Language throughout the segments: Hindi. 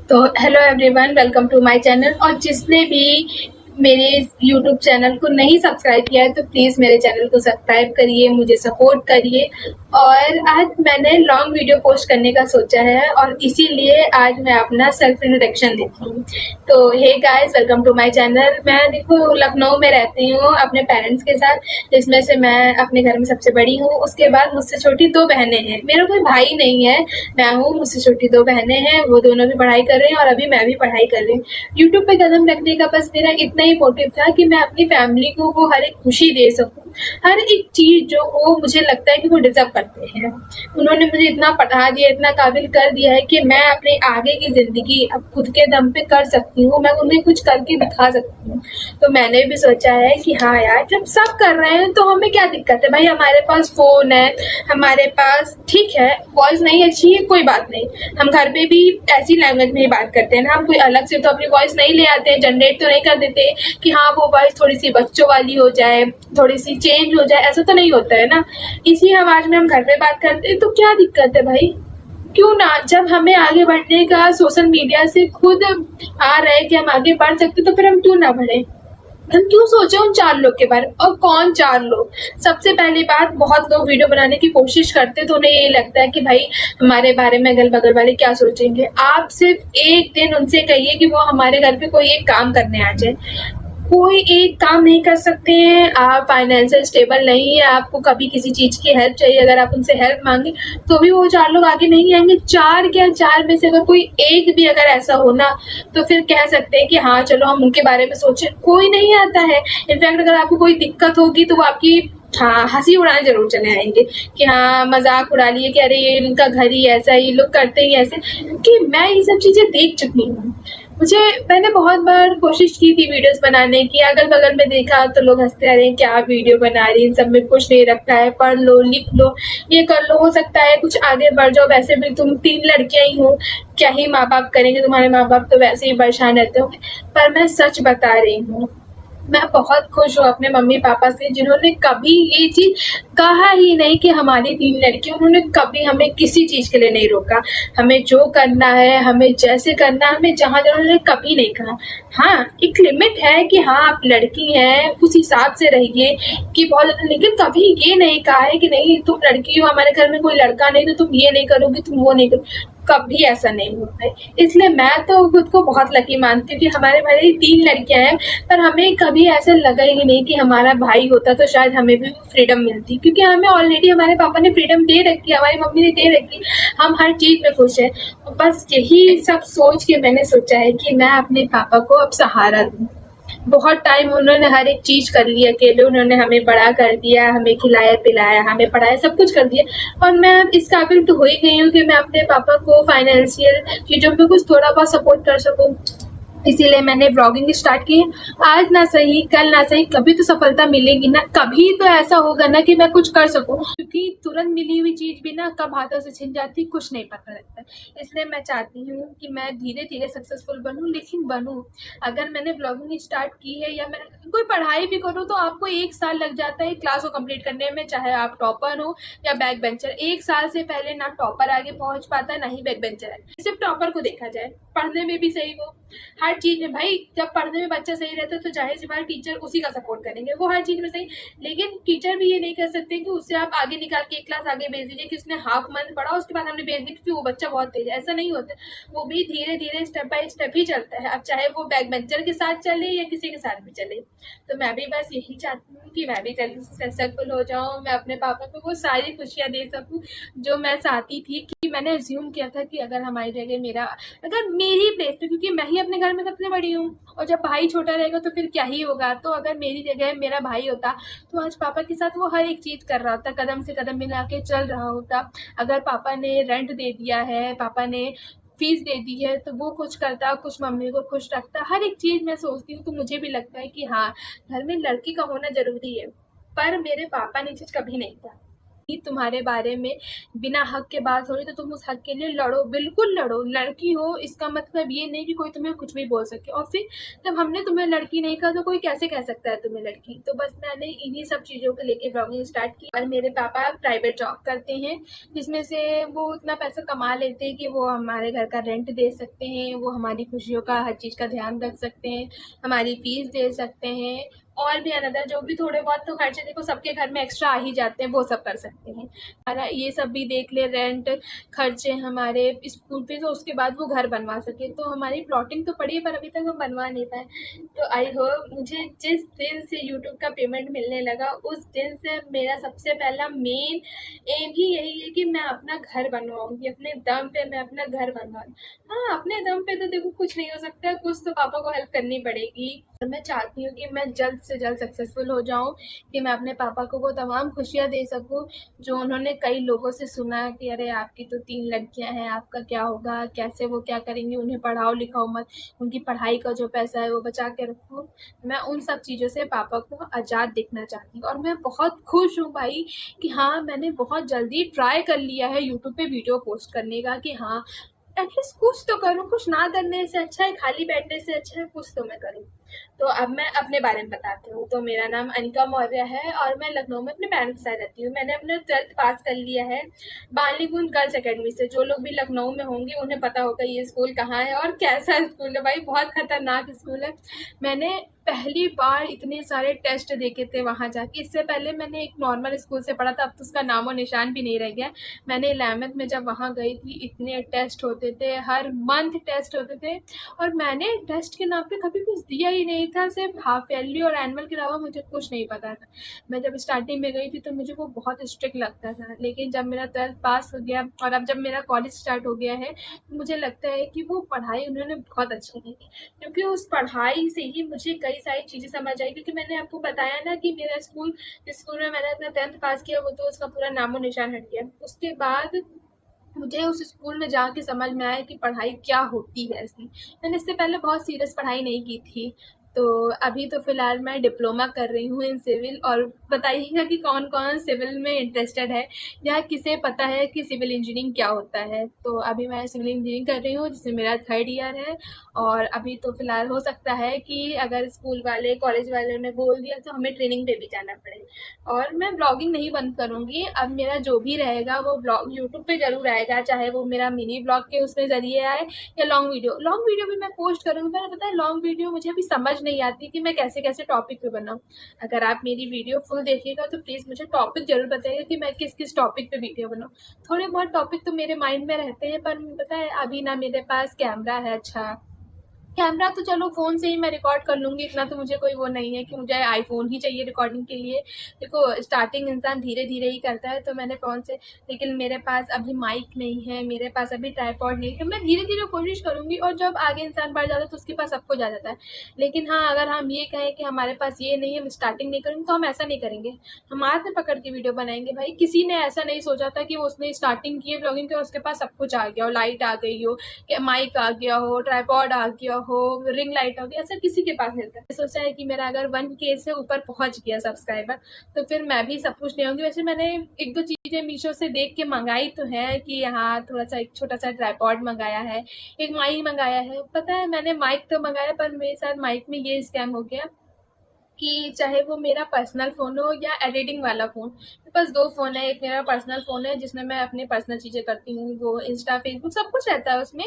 तो hello everyone, welcome to my channel. और जिसने भी मेरे यूट्यूब चैनल को नहीं सब्सक्राइब किया है तो प्लीज़ मेरे चैनल को सब्सक्राइब करिए, मुझे सपोर्ट करिए। और आज मैंने लॉन्ग वीडियो पोस्ट करने का सोचा है और इसीलिए आज मैं अपना सेल्फ इंट्रोडक्शन देती हूँ। तो hey guys, welcome to my channel. मैं देखो लखनऊ में रहती हूँ अपने पेरेंट्स के साथ, जिसमें से मैं अपने घर में सबसे बड़ी हूँ। उसके बाद मुझसे छोटी 2 बहनें हैं। मेरा कोई भाई नहीं है, मैं हूँ। मुझसे छोटी 2 बहनें हैं, वो दोनों भी पढ़ाई कर रही हैं और अभी मैं भी पढ़ाई कर रही हूँ। यूट्यूब पे कदम रखने का बस मेरा इतना ही मोटिव था कि मैं अपनी फैमिली को वो हर एक खुशी दे सकूँ, हर एक चीज़ जो वो मुझे लगता है कि वो डिज़र्व करते हैं। उन्होंने मुझे इतना पढ़ा दिया, इतना काबिल कर दिया है कि मैं अपने आगे की ज़िंदगी अब खुद के दम पे कर सकती हूँ, मैं उन्हें कुछ करके दिखा सकती हूँ। तो मैंने भी सोचा है कि हाँ यार, जब सब कर रहे हैं तो हमें क्या दिक्कत है भाई। हमारे पास फ़ोन है, हमारे पास ठीक है वॉइस नहीं अच्छी है, कोई बात नहीं, हम घर पे भी ऐसी लैंग्वेज में ही बात करते हैं ना। हम कोई अलग से तो अपनी वॉइस नहीं ले आते हैं, जनरेट तो नहीं कर देते कि हाँ वो वॉइस थोड़ी सी बच्चों वाली हो जाए, थोड़ी सी चेंज हो जाए, ऐसा तो नहीं होता है ना। इसी आवाज़ में हम घर पे बात करते हैं तो क्या दिक्कत है भाई। क्यों ना, जब हमें आगे बढ़ने का सोशल मीडिया से खुद आ रहा है कि हम आगे बढ़ सकते तो फिर हम क्यों ना बढ़े। हम क्यों सोचे उन 4 लोग के बारे में। और कौन 4 लोग? सबसे पहली बात, बहुत लोग वीडियो बनाने की कोशिश करते तो उन्हें ये लगता है कि भाई हमारे बारे में अगल बगल वाले क्या सोचेंगे। आप सिर्फ एक दिन उनसे कहिए कि वो हमारे घर पे कोई एक काम करने आ जाए। कोई एक काम नहीं कर सकते हैं, आप फाइनेंशियल स्टेबल नहीं है, आपको कभी किसी चीज़ की हेल्प चाहिए, अगर आप उनसे हेल्प मांगे तो भी वो 4 लोग आगे नहीं आएंगे। 4 क्या, 4 में से अगर कोई एक भी अगर ऐसा हो ना तो फिर कह सकते हैं कि हाँ चलो हम उनके बारे में सोचें। कोई नहीं आता है। इनफैक्ट अगर आपको कोई दिक्कत होगी तो वो आपकी हाँ हंसी उड़ाने जरूर चले आएंगे कि हाँ मजाक उड़ा लिए कि अरे ये इनका घर ही ऐसा, ये लोग करते ही ऐसे। कि मैं ये सब चीज़ें देख चुकी हूँ। मैंने बहुत बार कोशिश की थी वीडियोस बनाने की, अगल बगल में देखा तो लोग हंसते आ रहे हैं, क्या वीडियो बना रही, इन सब में कुछ नहीं रखा है, पढ़ लो लिख लो ये कर लो, हो सकता है कुछ आगे बढ़ जाओ, वैसे भी तुम 3 लड़कियां ही हो, क्या ही माँ बाप करेंगे, तुम्हारे माँ बाप तो वैसे ही परेशान रहते होंगे। पर मैं सच बता रही हूँ, मैं बहुत खुश हूँ अपने मम्मी पापा से, जिन्होंने कभी ये चीज़ कहा ही नहीं कि हमारी 3 लड़की। उन्होंने कभी हमें किसी चीज़ के लिए नहीं रोका। हमें जो करना है, हमें जैसे करना है, हमें जहाँ जाना, उन्होंने कभी नहीं कहा। हाँ, एक लिमिट है कि हाँ आप लड़की हैं, उस हिसाब से रहिए कि बहुत ज़्यादा, लेकिन कभी ये नहीं कहा है कि नहीं तुम लड़की हो, हमारे घर में कोई लड़का नहीं तो तुम ये नहीं करोगी, तुम वो नहीं करोगी। कभी ऐसा नहीं हुआ है। इसलिए मैं तो खुद को बहुत लकी मानती हूँ कि हमारे भले ही 3 लड़कियाँ हैं, पर हमें कभी ऐसा लगा ही नहीं कि हमारा भाई होता तो शायद हमें भी फ्रीडम मिलती, क्योंकि हमें ऑलरेडी हमारे पापा ने फ्रीडम दे रखी है, हमारी मम्मी ने दे रखी। हम हर चीज़ में खुश हैं। बस यही सब सोच के मैंने सोचा है कि मैं अपने पापा को अब सहारा दूँ। बहुत टाइम उन्होंने हर एक चीज़ कर ली अकेले, उन्होंने हमें बड़ा कर दिया, हमें खिलाया-पिलाया, हमें पढ़ाया, सब कुछ कर दिया। और मैं अब इस काबिल तो हो ही गई हूँ कि मैं अपने पापा को फाइनेंशियल चीज़ों में कुछ थोड़ा बहुत सपोर्ट कर सकूँ। इसीलिए मैंने ब्लॉगिंग स्टार्ट की है। आज ना सही, कल ना सही, कभी तो सफलता मिलेगी ना, कभी तो ऐसा होगा ना कि मैं कुछ कर सकूँ, क्योंकि तुरंत मिली हुई चीज़ भी ना कब हाथों से छिन जाती कुछ नहीं पता लगता। इसलिए मैं चाहती हूँ कि मैं धीरे-धीरे सक्सेसफुल बनूँ, लेकिन बनूँ। अगर मैंने ब्लॉगिंग स्टार्ट की है या मैं कोई पढ़ाई भी करूँ तो आपको 1 साल लग जाता है क्लास को कंप्लीट करने में, चाहे आप टॉपर हो या बैक बेंचर। 1 साल से पहले ना टॉपर आगे पहुँच पाता है, ना ही बैक बेंचर आगे। सिर्फ टॉपर को देखा जाए, पढ़ने में भी सही हो, हर चीज़ में भाई। जब पढ़ने में बच्चा सही रहता है तो जाहिर सी बात टीचर उसी का सपोर्ट करेंगे, वो हर चीज़ में सही। लेकिन टीचर भी ये नहीं कर सकते कि उससे आप आगे निकाल के 1 क्लास आगे भेज दीजिए कि उसने हाफ मंथ पढ़ा उसके बाद हमने भेज दी क्योंकि वो बच्चा बहुत तेज है, ऐसा नहीं होता। वो भी धीरे धीरे स्टेप बाय स्टेप ही चलता है, अब चाहे वो बैक बेंचर के साथ चले या किसी के साथ भी चले। तो मैं भी बस यही चाहती हूँ कि मैं भी जल्दी से सक्सेसफुल हो जाऊँ, मैं अपने पापा को वो सारी खुशियाँ दे सकूँ जो मैं चाहती थी। कि मैंने अज्यूम किया था कि अगर हमारी जगह अगर मेरी प्लेस पे, क्योंकि मैं ही अपने घर में सबसे बड़ी हूँ और जब भाई छोटा रहेगा तो फिर क्या ही होगा। तो अगर मेरी जगह मेरा भाई होता तो आज पापा के साथ वो हर एक चीज़ कर रहा होता, कदम से कदम मिला के चल रहा होता। अगर पापा ने रेंट दे दिया है, पापा ने फीस दे दी है तो वो कुछ करता, कुछ मम्मी को खुश रखता। हर एक चीज़ मैं सोचती हूँ तो मुझे भी लगता है कि हाँ घर में लड़की का होना ज़रूरी है। पर मेरे पापा ने चीज़ कभी नहीं था। तुम्हारे बारे में बिना हक के बात हो रही तो तुम उस हक के लिए लड़ो, बिल्कुल लड़ो। लड़की हो इसका मतलब ये नहीं कि कोई तुम्हें कुछ भी बोल सके। और फिर जब हमने तुम्हें लड़की नहीं कहा तो कोई कैसे कह सकता है तुम्हें लड़की। तो बस मैंने इन्हीं सब चीज़ों को लेके ब्लॉगिंग स्टार्ट की। और मेरे पापा प्राइवेट जॉब करते हैं, जिसमें से वो उतना पैसा कमा लेते हैं कि वो हमारे घर का रेंट दे सकते हैं, वो हमारी खुशियों का हर चीज़ का ध्यान रख सकते हैं, हमारी फीस दे सकते हैं, और भी अनदर जो भी थोड़े बहुत तो खर्चे देखो सबके घर में एक्स्ट्रा आ ही जाते हैं, वो सब कर सकते हैं। हमारा ये सब भी देख ले, रेंट, खर्चे, हमारे स्कूल फीस, तो उसके बाद वो घर बनवा सके। तो हमारी प्लॉटिंग तो पड़ी है पर अभी तक हम बनवा नहीं पाए। तो आई होप मुझे जिस दिन से यूट्यूब का पेमेंट मिलने लगा उस दिन से मेरा सबसे पहला मेन एम ही यही है कि मैं अपना घर बनवाऊंगी, अपने दम पे मैं अपना घर बनवाऊंगी। हाँ, अपने दम पे तो देखो कुछ नहीं हो सकता, कुछ तो पापा को हेल्प करनी पड़ेगी। और मैं चाहती हूँ कि मैं जल्द से जल्द सक्सेसफुल हो जाऊँ, कि मैं अपने पापा को वो तमाम खुशियाँ दे सकूँ जो उन्होंने कई लोगों से सुना कि अरे आपकी तो 3 लड़कियाँ हैं, आपका क्या होगा, कैसे वो क्या करेंगी, उन्हें पढ़ाओ लिखाओ मत, उनकी पढ़ाई का जो पैसा है वो बचा के रखो। मैं उन सब चीज़ों से पापा को आज़ाद देखना चाहती हूँ। और मैं बहुत खुश हूँ भाई कि हाँ, मैंने बहुत जल्दी ट्राई कर लिया है यूट्यूब पे वीडियो पोस्ट करने का, कि हाँ एटलीस्ट कुछ तो करूँ, कुछ ना करने से अच्छा है, खाली बैठने से अच्छा है कुछ तो मैं करूँ। तो अब मैं अपने बारे में बताती हूँ। तो मेरा नाम अनिका मौर्य है और मैं लखनऊ में अपने पेरेंट्स के साथ रहती हूँ। मैंने अपना 12th पास कर लिया है बालीगुंज गर्ल्स अकेडमी से। जो लोग भी लखनऊ में होंगे उन्हें पता होगा ये स्कूल कहाँ है और कैसा स्कूल है। भाई बहुत खतरनाक स्कूल है। मैंने पहली बार इतने सारे टेस्ट देखे थे वहाँ जाके। इससे पहले मैंने एक नॉर्मल स्कूल से पढ़ा था, अब तो उसका नामो निशान भी नहीं रह गया। मैंने 11th में जब वहाँ गई थी इतने टेस्ट होते थे, हर मंथ टेस्ट होते थे, और मैंने टेस्ट के नाम पे कभी कुछ दिया ही नहीं था। सिर्फ हाफ ईयरली और एनुअल के अलावा मुझे कुछ नहीं पता था। मैं जब स्टार्टिंग में गई थी तो मुझे वो बहुत स्ट्रिक्ट लगता था, लेकिन जब मेरा 12th पास हो गया और अब जब मेरा कॉलेज स्टार्ट हो गया है तो मुझे लगता है कि वो पढ़ाई उन्होंने बहुत अच्छी की, क्योंकि उस पढ़ाई से ही मुझे कई सारी चीज़ें समझ आई। क्योंकि मैंने आपको बताया ना कि मेरा स्कूल, जिस स्कूल में मैंने अपना 10th पास किया वो तो उसका पूरा नामो निशान हट गया। उसके बाद मुझे उस स्कूल में जाके समझ में आया कि पढ़ाई क्या होती है असली। मैंने इससे पहले बहुत सीरियस पढ़ाई नहीं की थी। तो अभी तो फ़िलहाल मैं डिप्लोमा कर रही हूँ इन सिविल। और बताइएगा कि कौन-कौन सिविल में इंटरेस्टेड है या किसे पता है कि सिविल इंजीनियरिंग क्या होता है। तो अभी मैं सिविल इंजीनियरिंग कर रही हूँ जिसमें मेरा 3rd ईयर है। और अभी तो फ़िलहाल हो सकता है कि अगर स्कूल वाले, कॉलेज वालों ने बोल दिया तो हमें ट्रेनिंग पे भी जाना पड़े। और मैं ब्लॉगिंग नहीं बंद करूँगी। अब मेरा जो भी रहेगा वो ब्लॉग यूट्यूब पे ज़रूर आएगा, चाहे वो मेरा मिनी ब्लॉग के उसमें ज़रिए आए या लॉन्ग वीडियो। लॉन्ग वीडियो भी मैं पोस्ट करूँगी, पर पता है लॉन्ग वीडियो मुझे अभी समझ नहीं आती कि मैं कैसे-कैसे टॉपिक पे बनाऊँ। अगर आप मेरी वीडियो फुल देखिएगा तो प्लीज़ मुझे टॉपिक ज़रूर बताइएगा कि मैं किस-किस टॉपिक पे वीडियो बनाऊँ। थोड़े बहुत टॉपिक तो मेरे माइंड में रहते हैं, पर पता है अभी ना मेरे पास कैमरा है अच्छा। कैमरा तो चलो फ़ोन से ही मैं रिकॉर्ड कर लूँगी, इतना तो मुझे कोई वो नहीं है कि मुझे आईफ़ोन ही चाहिए रिकॉर्डिंग के लिए। देखो स्टार्टिंग इंसान धीरे-धीरे ही करता है, तो मैंने फ़ोन से, लेकिन मेरे पास अभी माइक नहीं है, मेरे पास अभी ट्राइपॉड नहीं है। मैं धीरे-धीरे कोशिश करूँगी और जब आगे इंसान बढ़ जाता है तो उसके पास सब कुछ आ जाता है। लेकिन हाँ, अगर हम ये कहें कि हमारे पास ये नहीं है, हम स्टार्टिंग नहीं करेंगे, तो हम ऐसा नहीं करेंगे। हम हाथ में पकड़ के वीडियो बनाएँगे भाई। किसी ने ऐसा नहीं सोचा था कि उसने स्टार्टिंग की है व्लॉगिंग की और उसके पास सब कुछ आ गया हो, लाइट आ गई हो, माइक आ गया हो, ट्राइपॉड आ गया हो, रिंग लाइट आ गई, ऐसा किसी के पास नहीं था। सोचा है कि मेरा अगर 1K से ऊपर पहुंच गया सब्सक्राइबर तो फिर मैं भी सब कुछ ले आऊंगी। वैसे मैंने 1-2 चीज़ें मीशो से देख के मंगाई तो है कि हाँ थोड़ा सा एक छोटा सा ट्राइपॉड मंगाया है, एक माइक मंगाया है। पता है मैंने माइक तो मंगाया पर मेरे साथ माइक में ये स्कैम हो गया कि चाहे वो मेरा पर्सनल फ़ोन हो या एडिटिंग वाला फ़ोन। मेरे पास 2 फ़ोन है, एक मेरा पर्सनल फ़ोन है जिसमें मैं अपनी पर्सनल चीज़ें करती हूँ, वो इंस्टा, फ़ेसबुक सब कुछ रहता है उसमें।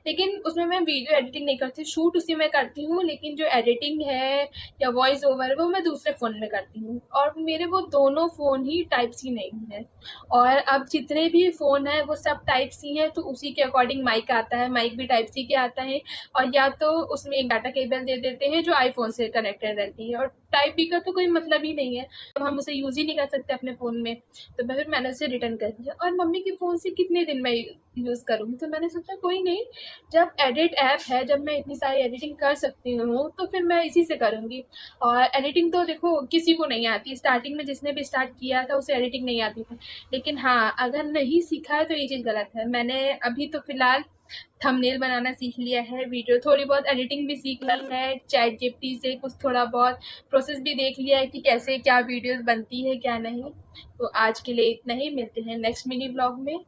लेकिन उसमें मैं वीडियो एडिटिंग नहीं करती, शूट उसी में करती हूँ, लेकिन जो एडिटिंग है या वॉइस ओवर वो मैं दूसरे फ़ोन में करती हूँ। और मेरे वो दोनों फ़ोन ही टाइप सी नहीं है। और अब जितने भी फ़ोन हैं वो सब टाइप सी हैं, तो उसी के अकॉर्डिंग माइक आता है, माइक भी टाइप सी के आता है। और या तो उसमें एक डाटा केबल दे देते हैं जो आईफ़ोन से कनेक्टेड रहती है, और टाइप बी का तो कोई मतलब ही नहीं है। अब हम उसे यूज़ ही नहीं कर सकते अपने फ़ोन में, तो मैंने उसे रिटर्न कर दिया। और मम्मी के फ़ोन से कितने दिन मैं यूज़ करूँगी, तो मैंने सोचा कोई नहीं, जब एडिट ऐप है, जब मैं इतनी सारी एडिटिंग कर सकती हूँ तो फिर मैं इसी से करूँगी। और एडिटिंग तो देखो किसी को नहीं आती, स्टार्टिंग में जिसने भी स्टार्ट किया था उसे एडिटिंग नहीं आती थी। लेकिन हाँ, अगर नहीं सीखा है तो ये चीज़ गलत है। मैंने अभी तो फ़िलहाल थंबनेल बनाना सीख लिया है, वीडियो थोड़ी बहुत एडिटिंग भी सीख ली है, चैट जीपीटी से कुछ थोड़ा बहुत प्रोसेस भी देख लिया है कि कैसे क्या वीडियोस बनती है क्या नहीं। तो आज के लिए इतना ही, मिलते हैं नेक्स्ट मिनी ब्लॉग में।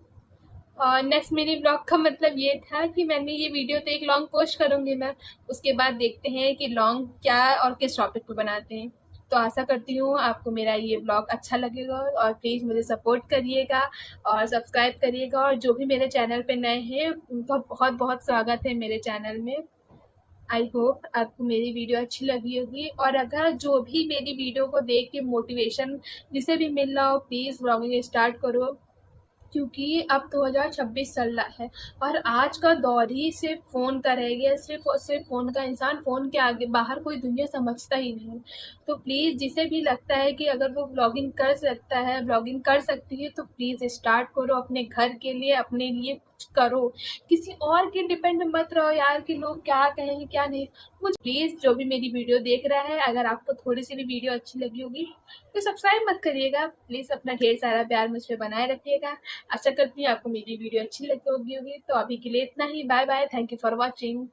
और नेक्स्ट मिनी ब्लॉग का मतलब ये था कि मैंने ये वीडियो तो एक लॉन्ग पोस्ट करूँगी मैं, उसके बाद देखते हैं कि लॉन्ग क्या और किस टॉपिक पे बनाते हैं। तो आशा करती हूँ आपको मेरा ये ब्लॉग अच्छा लगेगा, और प्लीज़ मुझे सपोर्ट करिएगा और सब्सक्राइब करिएगा। और जो भी मेरे चैनल पे नए हैं उनका बहुत बहुत स्वागत है मेरे चैनल में। आई होप आपको मेरी वीडियो अच्छी लगी होगी, और अगर जो भी मेरी वीडियो को देख के मोटिवेशन जिसे भी मिल रहा हो, प्लीज़ ब्लॉगिंग स्टार्ट करो, क्योंकि अब 2026 चल रहा है और आज का दौर ही सिर्फ फ़ोन का रह गया, सिर्फ और सिर्फ फ़ोन का। इंसान फ़ोन के आगे बाहर कोई दुनिया समझता ही नहीं। तो प्लीज़ जिसे भी लगता है कि अगर वो ब्लॉगिंग कर सकता है, ब्लॉगिंग कर सकती है, तो प्लीज़ स्टार्ट करो, अपने घर के लिए, अपने लिए कुछ करो। किसी और के डिपेंड मत रहो यार कि लोग क्या कहेंगे क्या नहीं। मुझे प्लीज़ जो भी मेरी वीडियो देख रहा है, अगर आपको थोड़ी सी भी वीडियो अच्छी लगी होगी तो सब्सक्राइब मत करिएगा, प्लीज़ अपना ढेर सारा प्यार मुझ पे बनाए रखिएगा। आशा करती हूँ आपको मेरी वीडियो अच्छी लगी होगी। तो अभी के लिए इतना ही, bye bye, thank you for watching.